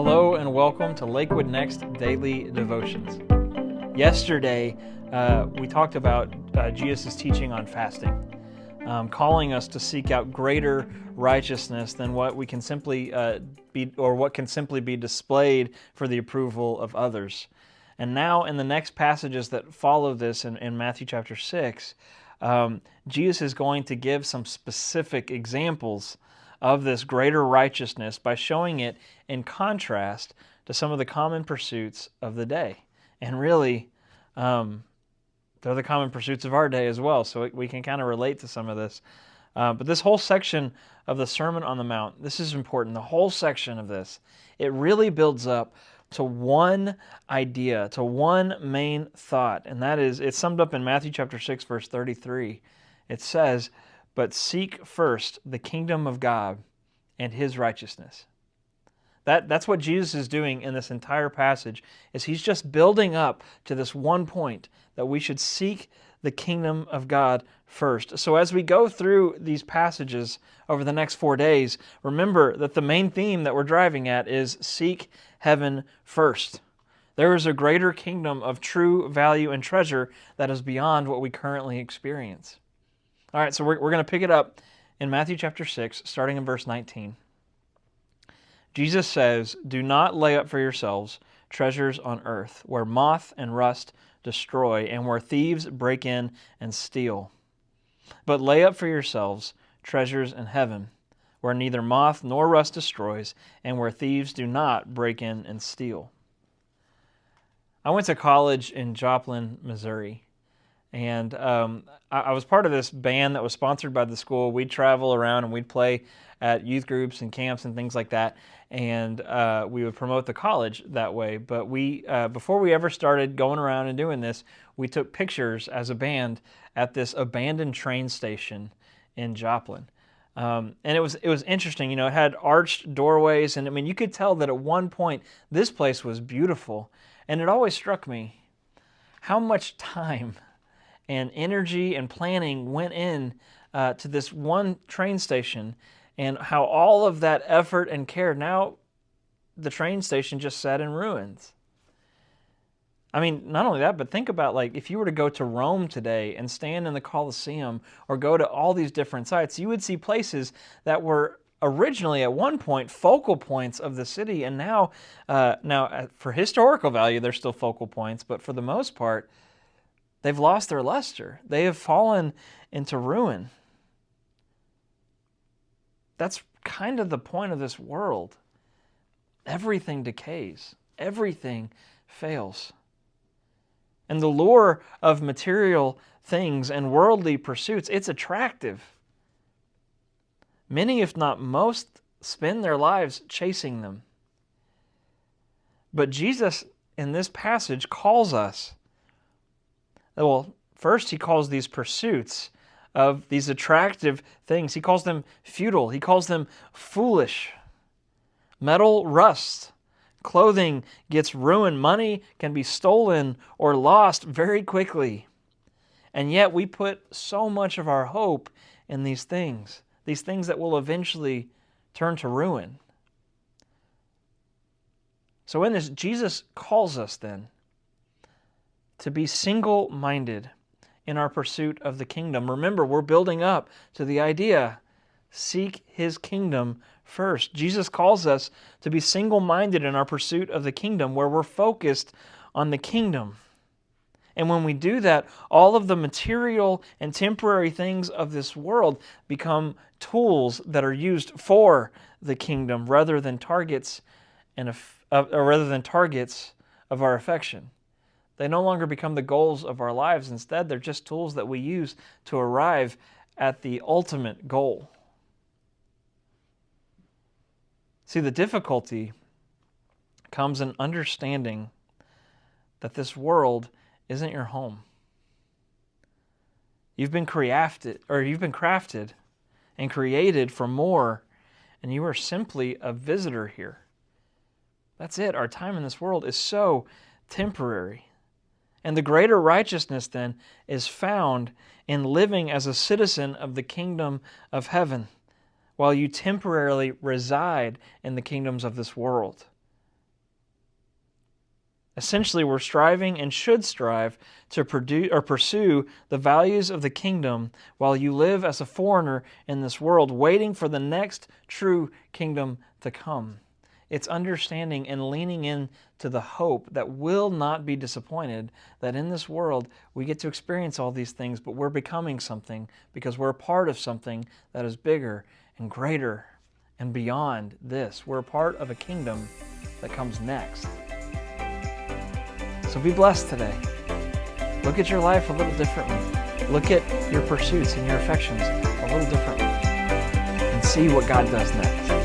Hello and welcome to Lakewood Next Daily Devotions. Yesterday, we talked about Jesus' teaching on fasting, calling us to seek out greater righteousness than what we can simply what can simply be displayed for the approval of others. And now, in the next passages that follow this in Matthew chapter 6, Jesus is going to give some specific examples of this greater righteousness by showing it in contrast to some of the common pursuits of the day. And really, they're the common pursuits of our day as well, so we can kind of relate to some of this. But this whole section of the Sermon on the Mount, this is important. The whole section of this, it really builds up to one idea, to one main thought, and that is, it's summed up in Matthew chapter 6, verse 33. It says, "But seek first the kingdom of God and His righteousness." That's what Jesus is doing in this entire passage, is He's just building up to this one point, that we should seek the kingdom of God first. So as we go through these passages over the next 4 days, remember that the main theme that we're driving at is seek heaven first. There is a greater kingdom of true value and treasure that is beyond what we currently experience. All right, so we're going to pick it up in Matthew chapter 6, starting in verse 19. Jesus says, "Do not lay up for yourselves treasures on earth, where moth and rust destroy, and where thieves break in and steal. But lay up for yourselves treasures in heaven, where neither moth nor rust destroys, and where thieves do not break in and steal." I went to college in Joplin, Missouri. And I was part of this band that was sponsored by the school. We'd travel around and we'd play at youth groups and camps and things like that. And we would promote the college that way. But we, before we ever started going around and doing this, we took pictures as a band at this abandoned train station in Joplin. And it was interesting. You know, it had arched doorways, and I mean, you could tell that at one point this place was beautiful. And it always struck me how much time and energy and planning went in to this one train station, and how all of that effort and care, now the train station just sat in ruins. I mean, not only that, but think about, like, if you were to go to Rome today and stand in the Colosseum or go to all these different sites, you would see places that were originally at one point focal points of the city, and now for historical value, they're still focal points, but for the most part, they've lost their luster. They have fallen into ruin. That's kind of the point of this world. Everything decays. Everything fails. And the lure of material things and worldly pursuits, it's attractive. Many, if not most, spend their lives chasing them. But Jesus, in this passage, calls us. Well, first He calls these pursuits of these attractive things, He calls them futile. He calls them foolish. Metal rusts. Clothing gets ruined. Money can be stolen or lost very quickly. And yet we put so much of our hope in these things that will eventually turn to ruin. So in this, Jesus calls us then to be single-minded in our pursuit of the kingdom. Remember, we're building up to the idea, seek His kingdom first. Jesus calls us to be single-minded in our pursuit of the kingdom, where we're focused on the kingdom. And when we do that, all of the material and temporary things of this world become tools that are used for the kingdom rather than targets of our affection. They no longer become the goals of our lives. Instead, they're just tools that we use to arrive at the ultimate goal. See, the difficulty comes in understanding that this world isn't your home. You've been crafted and created for more, and you are simply a visitor here. That's it. Our time in this world is so temporary. And the greater righteousness then is found in living as a citizen of the kingdom of heaven, while you temporarily reside in the kingdoms of this world. Essentially, we're striving and should strive to pursue the values of the kingdom while you live as a foreigner in this world, waiting for the next true kingdom to come. It's understanding and leaning into the hope that will not be disappointed, that in this world we get to experience all these things, but we're becoming something because we're a part of something that is bigger and greater and beyond this. We're a part of a kingdom that comes next. So be blessed today. Look at your life a little differently. Look at your pursuits and your affections a little differently and see what God does next.